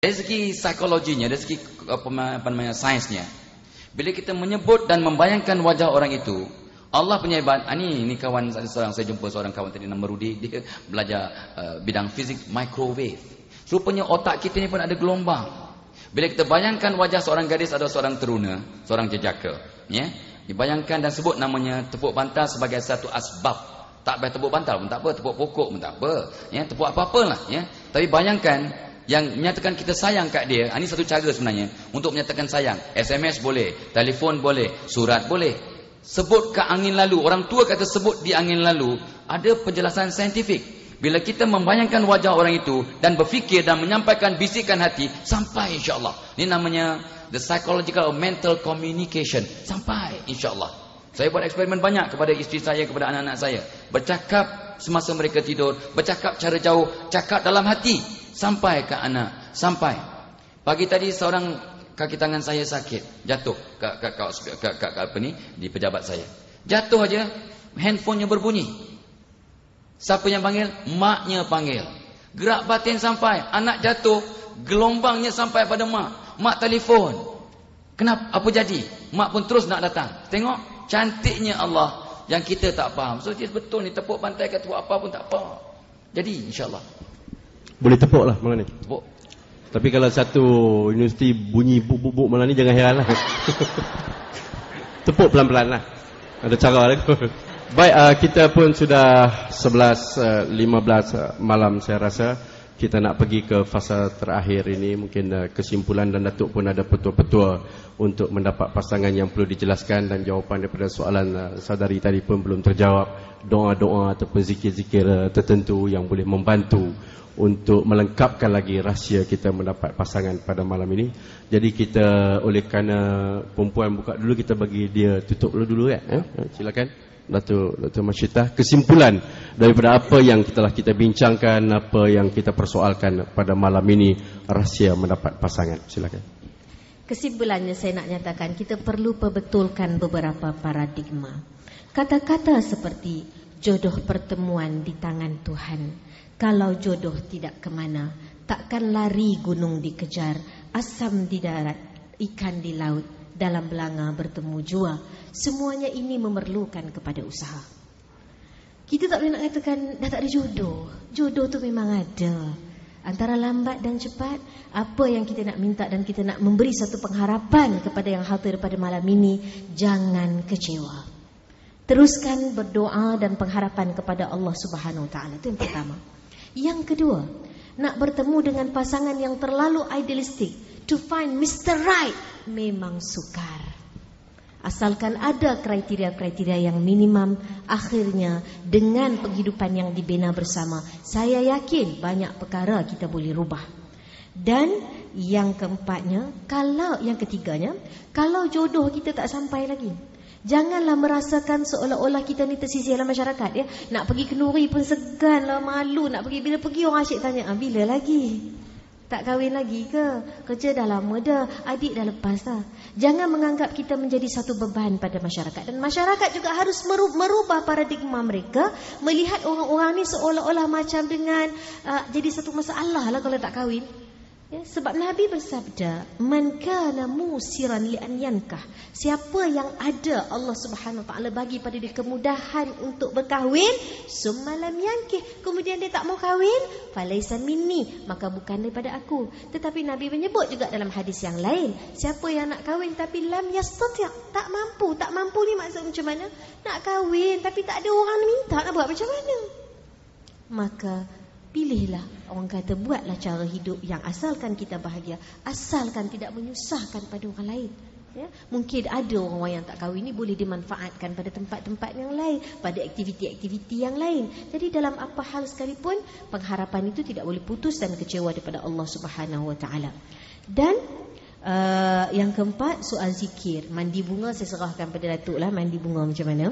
Dari segi psikologinya, dari segi apa namanya sainsnya, bila kita menyebut dan membayangkan wajah orang itu, Allah punya hebat. Ini kawan saya jumpa seorang kawan tadi nama Rudi, dia belajar bidang fizik microwave. Rupanya otak kita ni pun ada gelombang. Bila kita bayangkan wajah seorang gadis atau seorang teruna, seorang jejaka, ya, dibayangkan dan sebut namanya tepuk bantal sebagai satu asbab. Tak payah tepuk bantal pun tak apa, tepuk pokok pun tak apa, ya, tepuk apa-apalah, ya. Tapi bayangkan yang menyatakan kita sayang kat dia. Ini satu cara sebenarnya untuk menyatakan sayang. SMS boleh, telefon boleh, surat boleh. Sebut ke angin lalu. Orang tua kata sebut di angin lalu. Ada penjelasan saintifik. Bila kita membayangkan wajah orang itu dan berfikir dan menyampaikan bisikan hati, sampai insya-Allah. Ini namanya the psychological or mental communication. Sampai insya-Allah. Saya buat eksperimen banyak kepada isteri saya, kepada anak-anak saya. Bercakap semasa mereka tidur, bercakap cara jauh, cakap dalam hati. Sampai ke anak, sampai. Pagi tadi seorang kaki tangan saya sakit, jatuh ke apa ni, di pejabat saya. Jatuh aja, handphonenya berbunyi. Siapa yang panggil? Maknya panggil. Gerak batin sampai, anak jatuh, gelombangnya sampai pada mak. Mak telefon. Kenapa? Apa jadi? Mak pun terus nak datang. Tengok cantiknya Allah yang kita tak faham. So dia betul ni, tepuk pantai ke tepuk apa pun tak apa. Jadi insya-Allah boleh tepuk lah malam ni. Tepuk. Tapi kalau satu universiti bunyi buk-buk malam ni, jangan heran lah. Tepuk pelan-pelan lah. Ada cara lah. Baik, kita pun sudah 11.15 malam saya rasa. Kita nak pergi ke fasa terakhir ini. Mungkin kesimpulan dan Datuk pun ada petua-petua untuk mendapat pasangan yang perlu dijelaskan. Dan jawapan daripada soalan saudari tadi pun belum terjawab. Doa-doa ataupun zikir-zikir tertentu yang boleh membantu untuk melengkapkan lagi rahsia kita mendapat pasangan pada malam ini. Jadi kita, oleh kerana perempuan buka dulu, kita bagi dia tutup dulu ya. Silakan Datuk Masyitah, kesimpulan daripada apa yang telah kita bincangkan, apa yang kita persoalkan pada malam ini, rahsia mendapat pasangan. Silakan. Kesimpulannya saya nak nyatakan, kita perlu perbetulkan beberapa paradigma. Kata-kata seperti jodoh pertemuan di tangan Tuhan. Kalau jodoh tidak kemana, takkan lari gunung dikejar, asam di darat, ikan di laut, dalam belanga bertemu jua. Semuanya ini memerlukan kepada usaha. Kita tak boleh nak katakan dah tak ada jodoh. Jodoh tu memang ada. Antara lambat dan cepat, apa yang kita nak minta dan kita nak memberi satu pengharapan kepada yang hadir pada malam ini, jangan kecewa. Teruskan berdoa dan pengharapan kepada Allah Subhanahu Wa Taala. Itu yang pertama. Yang kedua, nak bertemu dengan pasangan yang terlalu idealistik, to find Mr. Right, memang sukar. Asalkan ada kriteria-kriteria yang minimum, akhirnya dengan penghidupan yang dibina bersama, saya yakin banyak perkara kita boleh rubah. Dan yang keempatnya, yang ketiganya, kalau jodoh kita tak sampai lagi, janganlah merasakan seolah-olah kita ni tersisih dalam masyarakat ya. Nak pergi kenduri pun segan lah, malu. Nak pergi, bila pergi orang asyik tanya, bila lagi? Tak kahwin lagi ke? Kerja dah lama dah, adik dah lepas dah. Jangan menganggap kita menjadi satu beban pada masyarakat. Dan masyarakat juga harus merubah paradigma mereka, melihat orang-orang ni seolah-olah macam dengan jadi satu masalah lah kalau tak kahwin. Ya, sebab Nabi bersabda, man kana musiran li an yankah, siapa yang ada Allah Subhanahu Wa Taala bagi pada dia kemudahan untuk berkahwin, summa lam yankih, kemudian dia tak mau kahwin, falaisa minni, maka bukan daripada aku. Tetapi Nabi menyebut juga dalam hadis yang lain, siapa yang nak kahwin tapi lam yastati', tak mampu ni maksud macam mana? Nak kahwin tapi tak ada orang minta, nak buat macam mana? Maka pilihlah, orang kata buatlah cara hidup yang asalkan kita bahagia, asalkan tidak menyusahkan pada orang lain. Ya, mungkin ada orang yang tak kahwin ni boleh dimanfaatkan pada tempat-tempat yang lain, pada aktiviti-aktiviti yang lain. Jadi dalam apa hal sekalipun, pengharapan itu tidak boleh putus dan kecewa daripada Allah Subhanahu Wa Taala. Dan yang keempat, soal zikir. Mandi bunga saya serahkan pada Datuk lah, mandi bunga macam mana.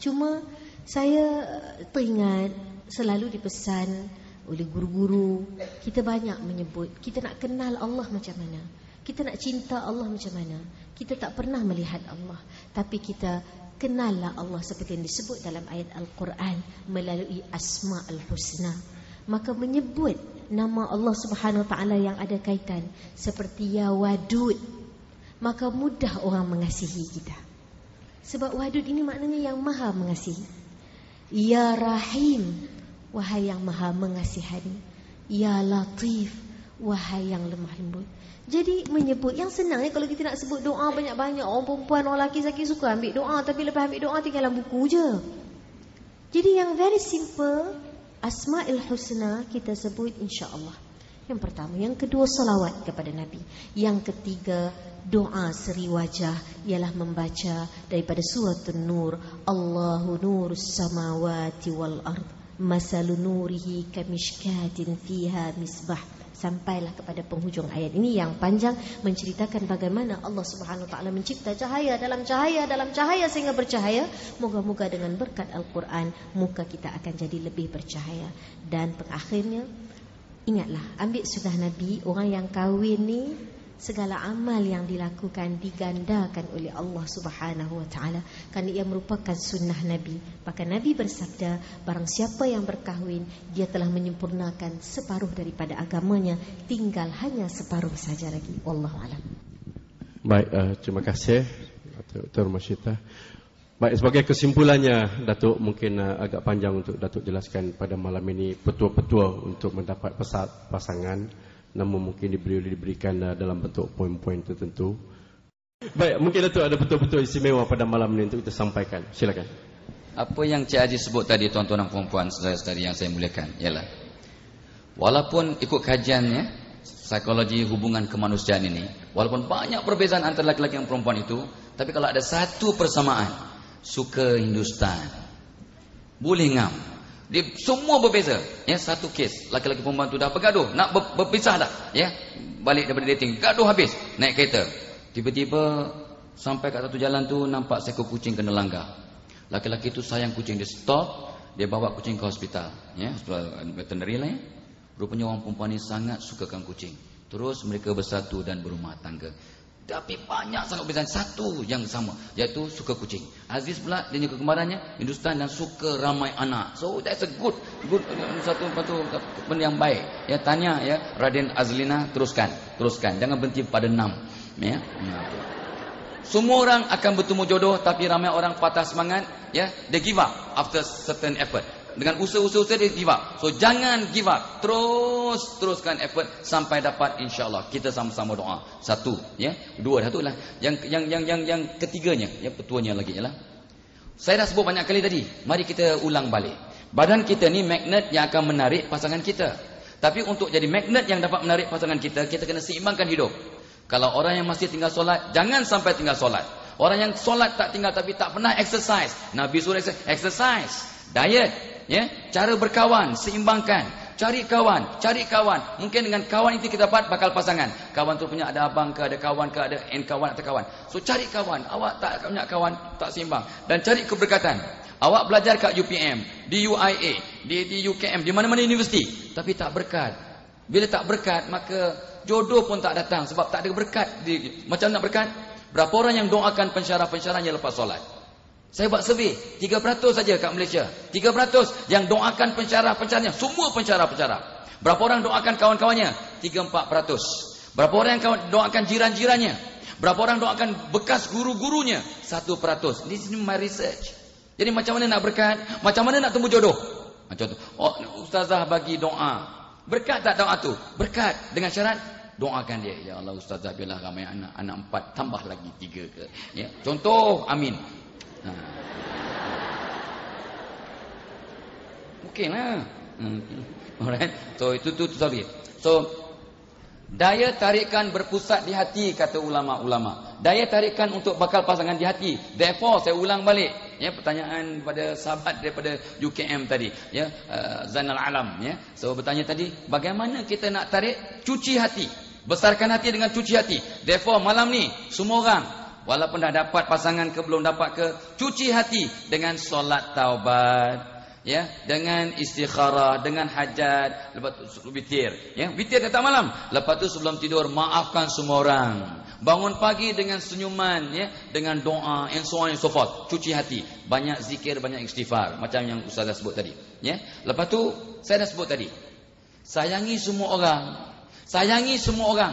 Cuma saya teringat selalu dipesan oleh guru-guru, kita banyak menyebut, kita nak kenal Allah macam mana, kita nak cinta Allah macam mana. Kita tak pernah melihat Allah, tapi kita kenallah Allah seperti yang disebut dalam ayat Al-Quran melalui Asma'ul Husna. Maka menyebut nama Allah Subhanahu Wa Taala yang ada kaitan, seperti Ya Wadud, maka mudah orang mengasihi kita. Sebab Wadud ini maknanya yang maha mengasihi. Ya Rahim, wahai yang maha mengasihani. Ya Latif, wahai yang lemah lembut. Jadi menyebut, yang senangnya kalau kita nak sebut doa banyak-banyak. Orang perempuan, orang lelaki sakit suka ambil doa, tapi lepas ambil doa tinggal dalam buku je. Jadi yang very simple, Asma'il Husna kita sebut insya-Allah. Yang pertama, yang kedua salawat kepada Nabi. Yang ketiga doa seri wajah ialah membaca daripada surah An-Nur, Allahu nurus samawati wal ard, masalu nurihi kamishkatin fiha misbah, sampailah kepada penghujung ayat ini yang panjang, menceritakan bagaimana Allah Subhanahu Wa Taala mencipta cahaya dalam cahaya sehingga bercahaya. Moga-moga dengan berkat Al-Quran muka kita akan jadi lebih bercahaya. Dan pengakhirnya, ingatlah, ambil sunnah Nabi. Orang yang kahwin ni, segala amal yang dilakukan digandakan oleh Allah Subhanahu Wa Taala, kerana ia merupakan sunnah Nabi. Bahkan Nabi bersabda, barang siapa yang berkahwin, dia telah menyempurnakan separuh daripada agamanya, tinggal hanya separuh saja lagi. Wallahu a'lam. Baik, terima kasih Dr. Masyitah. Baik, sebagai kesimpulannya, Datuk, mungkin agak panjang untuk Datuk jelaskan pada malam ini petua-petua untuk mendapat pasangan, namun mungkin diberikan dalam bentuk poin-poin tertentu. Baik, mungkin Datuk ada betul-betul istimewa pada malam ini untuk kita sampaikan. Silakan. Apa yang Cik Haji sebut tadi, tuan-tuan dan puan-puan, saudara-saudari yang saya muliakan, ialah walaupun ikut kajiannya psikologi hubungan kemanusiaan ini, walaupun banyak perbezaan antara lelaki dan perempuan itu, tapi kalau ada satu persamaan, suka Hindustan, boleh ngam. Dia semua berbeza. Ya, satu kes, laki-laki perempuan tu dah bergaduh, nak berpisah dah. Ya, balik daripada dating, gaduh habis, naik kereta. Tiba-tiba sampai kat satu jalan tu nampak seekor kucing kena langgar. Laki-laki tu sayang kucing, dia stop, dia bawa kucing ke hospital. Ya, hospital veterinary lah ya. Rupanya orang perempuan ni sangat sukakan kucing. Terus mereka bersatu dan berumah tangga. Tapi banyak sangat perbezaan, satu yang sama, iaitu suka kucing. Aziz pula dia kegemarannya Hindustan dan suka ramai anak. So that's a good satu benda yang baik. Ya, tanya ya Raden Azlina, teruskan. Jangan berhenti pada 6. Ya. Semua orang akan bertemu jodoh, tapi ramai orang patah semangat, ya, they give up after certain effort. Dengan usaha-usaha dia give up. So jangan give up. Teruskan effort sampai dapat, insya-Allah. Kita sama-sama doa. Satu, ya. Dua satu lah. Yang ketiganya, ya, petuanya lagi ialah, saya dah sebut banyak kali tadi. Mari kita ulang balik. Badan kita ni magnet yang akan menarik pasangan kita. Tapi untuk jadi magnet yang dapat menarik pasangan kita, kita kena seimbangkan hidup. Kalau orang yang masih tinggal solat, jangan sampai tinggal solat. Orang yang solat tak tinggal tapi tak pernah exercise. Nabi suruh exercise. Diet, ya, cara berkawan, seimbangkan. Cari kawan. Mungkin dengan kawan itu kita dapat bakal pasangan. Kawan tu punya ada abang ke, ada kawan ke, ada kawan atau kawan. So cari kawan. Awak tak punya kawan, tak seimbang. Dan cari keberkatan. Awak belajar kat UPM, di UIA, di UKM, di mana-mana universiti, tapi tak berkat. Bila tak berkat, maka jodoh pun tak datang sebab tak ada berkat. Macam nak berkat? Berapa orang yang doakan pensyarah-pensyarahnya lepas solat? Saya buat survey, 3% saja kat Malaysia. 3% yang doakan pensyarah-pensyarahnya, semua pensyarah-pensyarah. Berapa orang doakan kawan-kawannya? 3-4%. Berapa orang yang doakan jiran-jirannya? Berapa orang doakan bekas guru-gurunya? 1%. This is my research. Jadi macam mana nak berkat? Macam mana nak tumbuh jodoh? Macam tu. Oh, ustazah bagi doa. Berkat tak doa tu? Berkat dengan syarat doakan dia. Ya Allah ustazah, biarlah ramai anak 4 tambah lagi 3 ke. Ya, contoh, amin. Mungkinlah. Alright. So itu sorry. So daya tarikan berpusat di hati, kata ulama-ulama. Daya tarikan untuk bakal pasangan di hati. Therefore saya ulang balik, ya, pertanyaan pada sahabat daripada UKM tadi, ya, Zainal Alam, ya. So bertanya tadi, bagaimana kita nak tarik? Cuci hati. Besarkan hati dengan cuci hati. Therefore malam ni semua orang, walaupun dah dapat pasangan ke belum dapat ke, cuci hati dengan solat taubat, ya, dengan istikharah, dengan hajat, lepas tu witir, ya, witir datang malam. Lepas tu sebelum tidur maafkan semua orang. Bangun pagi dengan senyuman, ya, dengan doa, and so on and so forth. Cuci hati, banyak zikir, banyak istighfar, macam yang ustaz dah sebut tadi, ya. Lepas tu saya dah sebut tadi, Sayangi semua orang. Sayangi semua orang.